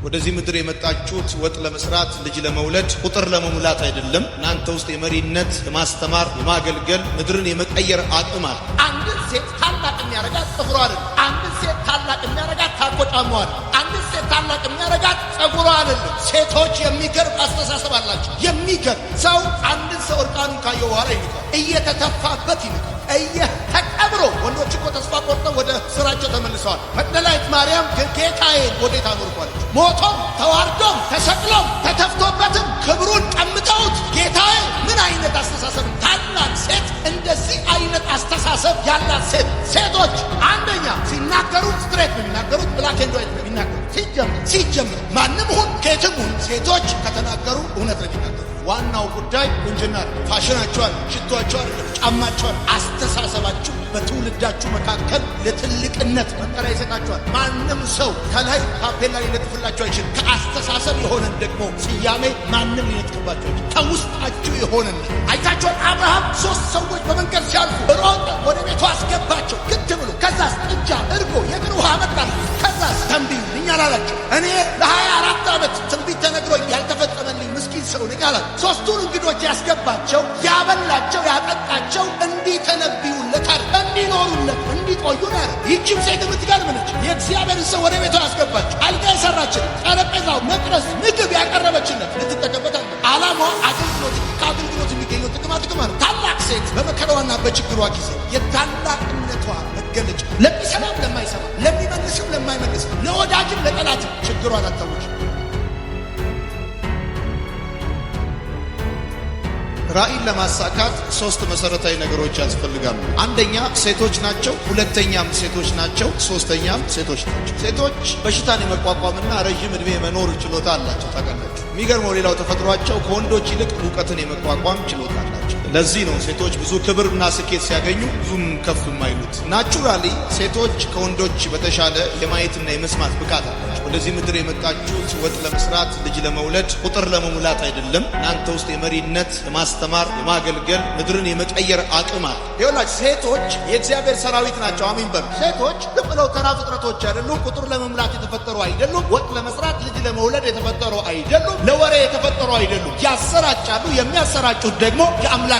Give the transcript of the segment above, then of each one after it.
ወደዚህ ምድር የመጣችሁት ወጥ ለመስራት ልጅ ለመውለድ ቁጥር ለመሙላት አይደለም። እናንተ ውስጥ የመሪነት፣ የማስተማር፣ የማገልገል ምድርን የመቀየር አቅም አለ። አንድ ሴት ታላቅ የሚያረጋት ጸጉሯ አይደለም። አንድ ሴት ታላቅ የሚያረጋት ታቆጫሟ አይደለም። አንድ ሴት ታላቅ የሚያረጋት ጸጉሯ አይደለም። ሴቶች የሚገርም አስተሳሰብ አላቸው። የሚገርም ሰው አንድ ሰው እርቃኑን ካየው በኋላ ይንቃል፣ እየተተፋበት ይንቃል። ተቀብሮ ወንዶች እኮ ተስፋ ቆርጠው ወደ ስራቸው ተመልሰዋል። መግደላዊት ማርያም ጌታዬን ወዴት አኖርኳለች? ሞቶም ተዋርዶም ተሰቅሎም ተተፍቶበትም ክብሩን ቀምተውት ጌታዬ ምን አይነት አስተሳሰብ! ታላቅ ሴት! እንደዚህ አይነት አስተሳሰብ ያላት ሴት። ሴቶች አንደኛ ሲናገሩ ስትሬት ነው የሚናገሩት፣ ብላክ ኤንድ ዋይት ነው የሚናገሩት። ሲጀምር ማንም ሁን ከየትም ሁን ሴቶች ከተናገሩ እውነት ነው የሚናገሩ። ዋናው ጉዳይ ቁንጅና አይደለም፣ ፋሽናቸው አይደለም፣ ሽቷቸው አይደለም፣ ጫማቸው አይደለም። አስተሳሰባችሁ በትውልዳችሁ መካከል ለትልቅነት መጠሪያ ይሰጣችኋል። ማንም ሰው ከላይ ታፔላ ሊነጥፍላችሁ አይችልም። ከአስተሳሰብ የሆነን ደግሞ ስያሜ ማንም ሊነጥፍባችሁ አይችልም። ከውስጣችሁ የሆነን አይታችኋል። አብርሃም 3 ሰዎች በመንገድ ሲያልፉ ሮጠ ወደ ቤቱ አስገባቸው ግድ ብሎ። ከዛስ ጥጃ፣ እርጎ፣ የምን ውሃ መጣል። ከዛስ ተንብዩልኝ አላላቸው። እኔ ለ24 ዓመት ትንቢት ተነግሮኝ ያልተፈጸመልኝ ምስኪን ሰው ነኝ አላቸው። 3ቱን እንግዶች ያስገባቸው፣ ያበላቸው፣ ያጠጣቸው እንዲተነብዩለት፣ እንዲኖሩለት፣ እንዲቆዩ ነው። ይህችም ሴት የምትገርም ነች። የእግዚአብሔርን ሰው ወደ ቤቷ ያስገባቸው፣ አልጋ የሰራችለት፣ ጠረጴዛው፣ መቅረስ፣ ምግብ ያቀረበችለት ልትጠቀምበት አለ። ዓላማዋ አገልግሎት፣ ከአገልግሎት የሚገኘው ጥቅማ ነው። ታላቅ ሴት በመከራዋና በችግሯ ጊዜ የታላቅነቷ መገለጫ ለሚሰማም ለማይሰማ፣ ለሚመልስም ለማይመልስም፣ ለወዳጅም ለጠላትም ችግሯን አታወች። ራእይን ለማሳካት 3 መሰረታዊ ነገሮች ያስፈልጋሉ። አንደኛ ሴቶች ናቸው፣ ሁለተኛም ሴቶች ናቸው፣ ሶስተኛም ሴቶች ናቸው። ሴቶች በሽታን የመቋቋምና ረዥም ዕድሜ የመኖር ችሎታ አላቸው። ታውቃላችሁ። የሚገርመው ሌላው ተፈጥሯቸው ከወንዶች ይልቅ ሙቀትን የመቋቋም ችሎታ አላቸው። ለዚህ ነው ሴቶች ብዙ ክብርና ስኬት ሲያገኙ ብዙም ከፍ የማይሉት። ናቹራሊ ሴቶች ከወንዶች በተሻለ የማየትና የመስማት ብቃት አላቸው። ወደዚህ ምድር የመጣችሁት ወጥ ለመስራት ልጅ ለመውለድ ቁጥር ለመሙላት አይደለም። እናንተ ውስጥ የመሪነት፣ የማስተማር፣ የማገልገል ምድርን የመቀየር አቅም አለ። ይኸውላችሁ ሴቶች የእግዚአብሔር ሰራዊት ናቸው። አሜን በሉ። ሴቶች ዝም ብለው ተራ ፍጥረቶች አይደሉም። ቁጥር ለመሙላት የተፈጠሩ አይደሉም። ወጥ ለመስራት ልጅ ለመውለድ የተፈጠሩ አይደሉም። ለወሬ የተፈጠሩ አይደሉም። ያሰራጫሉ። የሚያሰራጩት ደግሞ የአምላካቸውን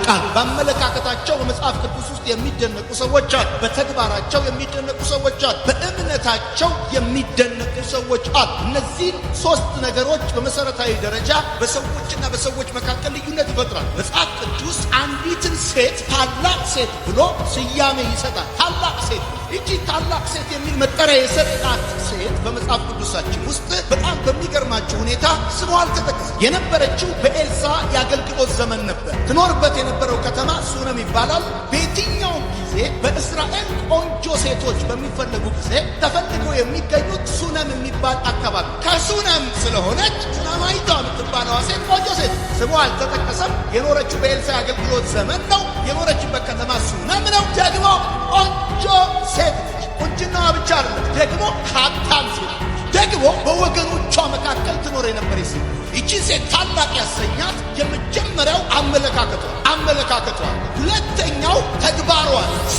ቃል። በአመለካከታቸው በመጽሐፍ ቅዱስ ውስጥ የሚደነቁ ሰዎች አሉ። በተግባራቸው የሚደነቁ ሰዎች አሉ። በእምነታቸው የሚደነቁ ሰዎች አሉ። እነዚህ 3 ነገሮች በመሰረታዊ ደረጃ በሰዎችና በሰዎች መካከል ልዩነት ይፈጥራል። መጽሐፍ ቅዱስ አንዲትን ሴት ታላቅ ሴት ብሎ ስያሜ ይሰጣል። ታላቅ ሴት እቺ ታላቅ ሴት የሚል መጠሪያ የሰጣት ሴት በመጽሐፍ ቅዱሳችን ውስጥ በጣም በሚገርማችሁ ሁኔታ ስሟ አልተጠቀሰም። የነበረችው በኤልሳ የአገልግሎት ዘመን ነበር። ትኖርበት የነበረው ከተማ ሱነም ይባላል። በየትኛውም ጊዜ በእስራኤል ቆንጆ ሴቶች በሚፈለጉ ጊዜ ተፈልገው የሚገኙት ሱነም የሚባል አካባቢ። ከሱነም ስለሆነች ሱነማይቷ የምትባለዋ ሴት ቆንጆ ሴት፣ ስሟ አልተጠቀሰም። የኖረችው በኤልሳ የአገልግሎት ዘመን ነው። የኖረችበት ከተማ ሱነም ነው። ደግሞ ቆንጆ ሴት ነች። ቁንጅናዋ ብቻ አይደለም፣ ደግሞ ሀብታም ሴት ነች። ደግሞ በወገኖቿ መካከል ትኖር የነበረች ሴት። ይቺ ሴት ታላቅ ያሰኛት የመጀመሪያው አመለካከቷ፣ ሁለተኛው ተግባሯ፣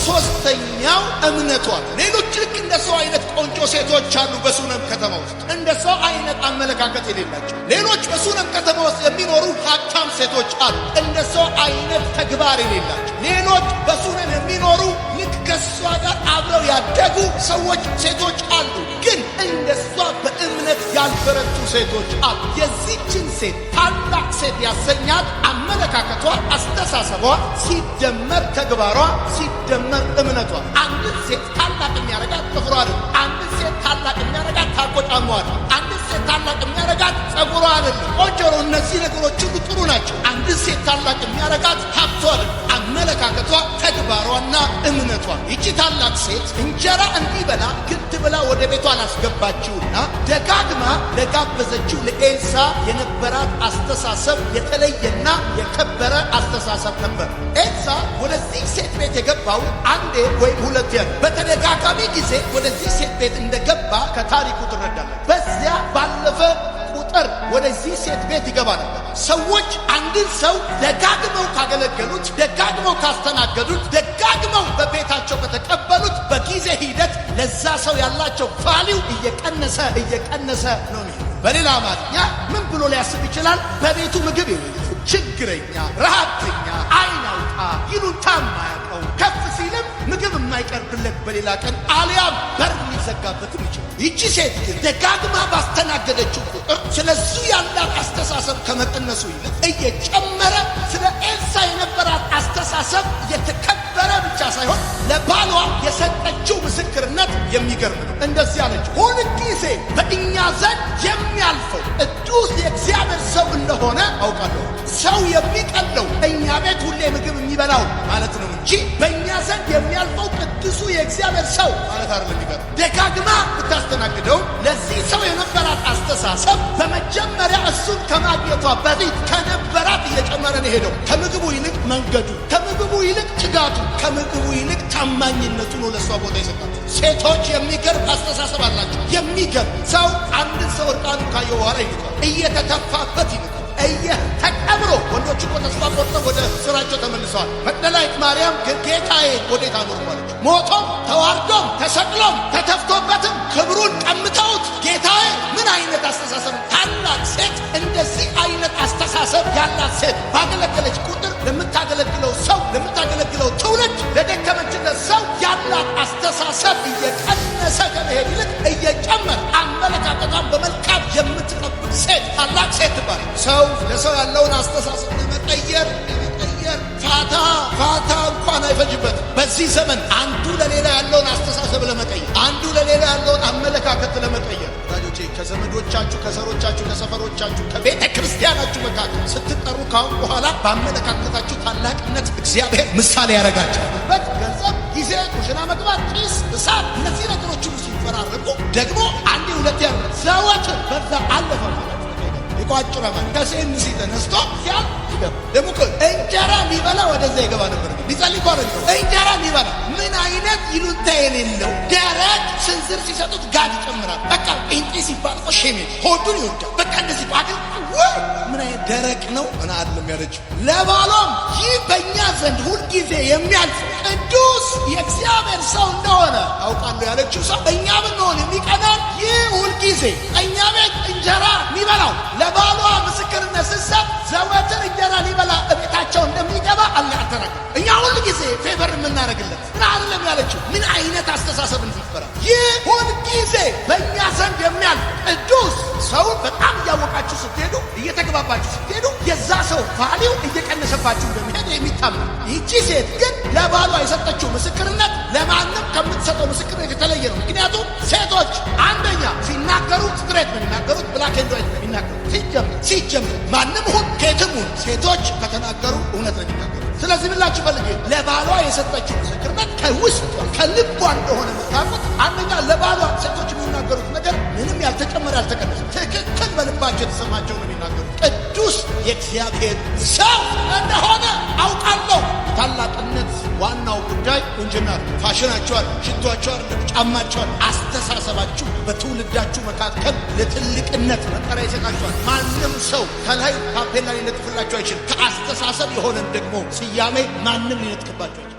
ሶስተኛው እምነቷ። ሌሎች ልክ እንደ ሰው አይነት ቆንጆ ሴቶች አሉ በሱነም ከተማ ውስጥ፣ እንደ ሰው አይነት አመለካከት የሌላቸው። ሌሎች በሱነም ከተማ ውስጥ የሚኖሩ ሀብታም ሴቶች አሉ፣ እንደ ሰው አይነት ተግባር የሌላቸው። ሌሎች በሱነም የሚኖሩ ልክ ከሷ ጋር አብረው ያደጉ ሰዎች ሴቶች አሉ፣ ግን እንደሷ በእምነት ያልበረቱ ሴቶች አሉ። የዚህችን ሴት ታላቅ ሴት ያሰኛት አመለካከቷ፣ አስተሳሰቧ ሲደመር ተግባሯ ሲደመር እምነቷ። አንድ ሴት ታላቅ የሚያረጋት ጥፍሯ አይደለም። አንድ ሴት ታላቅ የሚያረጋት ታቆጫሟ አይደለም። አንድ ሴት ታላቅ የሚያረጋት ጸጉሯ አይደለም። ቆንጆ ነው። እነዚህ ነገሮች ሁሉ ጥሩ ናቸው። አንድ ሴት ታላቅ የሚያረጋት ሀብቷ አይደለም። አመለካከቷ፣ ተግባሯና እምነቷ። ይቺ ታላቅ ሴት እንጀራ እንዲበላ ግድ ብላ ወደ ቤቷ ላስገባችውና ደጋግማ ለጋበዘችው ለኤልሳ የነበራት አስተሳሰብ የተለየና የከበረ አስተሳሰብ ነበር። ኤልሳ ወደዚህ ሴት ቤት የገባው አንዴ ወይም ሁለቴ ነው። በተደጋጋሚ ጊዜ ወደዚህ ሴት ቤት እንደገባ ከታሪኩ ትረዳለች። በዚያ ባለፈ ቁጥር ወደዚህ ሴት ቤት ይገባ ነበር። ሰዎች አንድን ሰው ደጋግመው ካገለገሉት፣ ደጋግመው ካስተናገዱት፣ ደጋግመው በቤታቸው ከተቀበሉት በጊዜ ሂደት ለዛ ሰው ያላቸው ቫልዩ እየቀነሰ ነው። በሌላ አማርኛ ምን ብሎ ሊያስብ ይችላል? በቤቱ ምግብ የሌለው ችግረኛ፣ ረሃብተኛ፣ አይን አውጣ፣ ይሉኝታ የማያውቀው ከፍ ሲልም ምግብ የማይቀርብለት በሌላ ቀን አልያም በር ሊዘጋበትም ይችላል። ይቺ ሴት ግን ደጋግማ ባስተናገደችው ቁጥር ስለሱ ያላት አስተሳሰብ ከመቀነሱ ይልቅ እየጨመረ ስለ ኤልሳ የነበራት አስተሳሰብ እየተከበረ ብቻ ሳይሆን ለባሏ የሰጠችው ምስክርነት የሚገርም ነው። እንደዚህ አለች፣ ሁልጊዜ በእኛ ዘንድ የሚያልፈው ቅዱስ የእግዚአብሔር ሰው እንደሆነ አውቃለሁ። ሰው የሚቀለው እኛ ቤት ሁሌ ምግብ የሚበላው ማለት ነው እንጂ በእኛ ዘንድ የሚያልፈው ቅዱሱ የእግዚአብሔር ሰው ማለት አይደለም። ይገርም ደጋግማ ብታስተናግደው ለዚህ ሰው የነበራት አስተሳሰብ በመጀመሪያ እሱን ከማግኘቷ በፊት ከነበራት እየጨመረ ነው ሄደው። ከምግቡ ይልቅ መንገዱ፣ ከምግቡ ይልቅ ትጋቱ፣ ከምግቡ ይልቅ ታማኝነቱ ነው ለሷ ቦታ ይሰጣል። ሴቶች የሚገርም አስተሳሰብ አላቸው። የሚገርም ሰው አንድን ሰው እርቃኑ ካየው በኋላ ይልቃል፣ እየተተፋበት ይልቃል፣ ተቀብሮ። ወንዶች እኮ ተስፋ ቆርጠው ወደ ስራቸው ተመልሰዋል። መግደላዊት ማርያም ግን ጌታዬ ወዴት አኖርኳለች? ሞቶም ተዋርዶም ተሰቅሎም ተተፍቶበትም ክብሩን ቀምተውት ጌታዬ ምን አይነት አስተሳሰብ! ታላቅ ሴት እንደዚህ አይነት አስተሳሰብ ያላት ሴት ባገለገለች ቁጥር ለምታገለግለው ሰው፣ ለምታገለግለው ትውልድ፣ ለደከመችለት ሰው ያላት አስተሳሰብ እየቀነሰ ከመሄድ ይልቅ እየጨመረ አመለካከቷን በመልካም የምትጠብቅ ሴት ታላቅ ሴት ትባላል። ሰው ለሰው ያለውን አስተሳሰብ ለመቀየር ፋታ እንኳን አይፈጅበት። በዚህ ዘመን አንዱ ለሌላ ያለውን አስተሳሰብ ለመቀየር፣ አንዱ ለሌላ ያለውን አመለካከት ለመቀየር ወዳጆቼ ከዘመዶቻችሁ፣ ከዘሮቻችሁ፣ ከሰፈሮቻችሁ፣ ከቤተ ክርስቲያናችሁ መካከል ስትጠሩ ካሁን በኋላ በአመለካከታችሁ ታላቅነት እግዚአብሔር ምሳሌ ያደርጋቸዋል። ገንዘብ፣ ጊዜ፣ ኩሽና መግባት፣ ጭስ፣ እሳት፣ እነዚህ ነገሮች ሁሉ ሲፈራረቁ ደግሞ አንዴ ሁለቴ ያለ ዘወትር በዛ አለፈ ማለት ይቋጭራ ማለት ከሴምሲ ተነስቶ ሲያል ደግሞ እንጀራ ሊበላ ወደዛ ይገባ ነበር። ሊጸልይ ቆረ እንጀራ ሊበላ ምን አይነት ይሉንታ የሌለው ደረቅ ስንዝር ሲሰጡት ጋድ ይጨምራል። በቃ ጴንጤ ሲባል ሼሜ ሆዱን ይወዳል። በቃ እንደዚህ ባግል ምን አይነት ደረቅ ነው እና አይደለም ያለችው። ለባሏም ይህ በእኛ ዘንድ ሁልጊዜ የሚያልፍ ቅዱስ የእግዚአብሔር ሰው እንደሆነ አውቃለሁ ያለችው ሰው እኛ ብንሆን የሚቀናን ይህ ሁልጊዜ እኛ ቤት እንጀራ ሊበላው ለባሏ ምስክርነት ስትሰጥ ዘወትር እንጀራ ሊበላ እቤታቸው እንደሚገባ አልተናገረም። እኛ ሁል ጊዜ ፌቨር የምናደርግለት ምን አይደለም ያለችው። ምን አይነት አስተሳሰብ እንዲፈራ! ይህ ሁል ጊዜ በእኛ ዘንድ የሚያልፍ ቅዱስ ሰው በጣም እያወቃችሁ ስትሄዱ፣ እየተግባባችሁ ስትሄዱ የዛ ሰው ቫልዩ እየቀነሰባችሁ እንደሚሄድ የሚታመን። ይቺ ሴት ግን ለባሏ የሰጠችው ምስክርነት ለማንም ከምትሰጠው ምስክርነት የተለየ ነው። ምክንያቱም ሴቶች አንደኛ ሲናገሩ ስትሬት ነው የሚናገሩት፣ ብላክ ኤንድ ዋይት ነው የሚናገሩት። ሲጀምር ማንም ሁን ከየትም ሁን ሴቶች ከተናገሩ እውነት ነው የሚናገሩት። ስለዚህ ብላችሁ ፈልጌ ለባሏ የሰጠችው ምስክርነት ከውስጧ ከልቧ እንደሆነ የምታውቁት አንደኛ ለባሏ ሴቶች የሚናገሩት ነገር ምንም ያልተጨመረ ያልተቀነሰ ትክክል በልባቸው የተሰማቸው ነው የሚናገሩት። ቅዱስ የእግዚአብሔር ሰው እንደሆነ አውቃለሁ። ታላቅነት ዋናው ጉዳይ ቁንጅና ነው። ፋሽናቸዋል፣ ሽቷቸዋል፣ ጫማቸዋል፣ አስተሳሰባችሁ በትውልዳችሁ መካከል ለትልቅነት መጠሪያ ይሰጣችኋል። ማንም ሰው ከላይ ታፔላ ሊነጥፍላችሁ አይችልም። ከአስተሳሰብ የሆነን ደግሞ ስያሜ ማንም ሊነጥቅባችሁ አይችልም።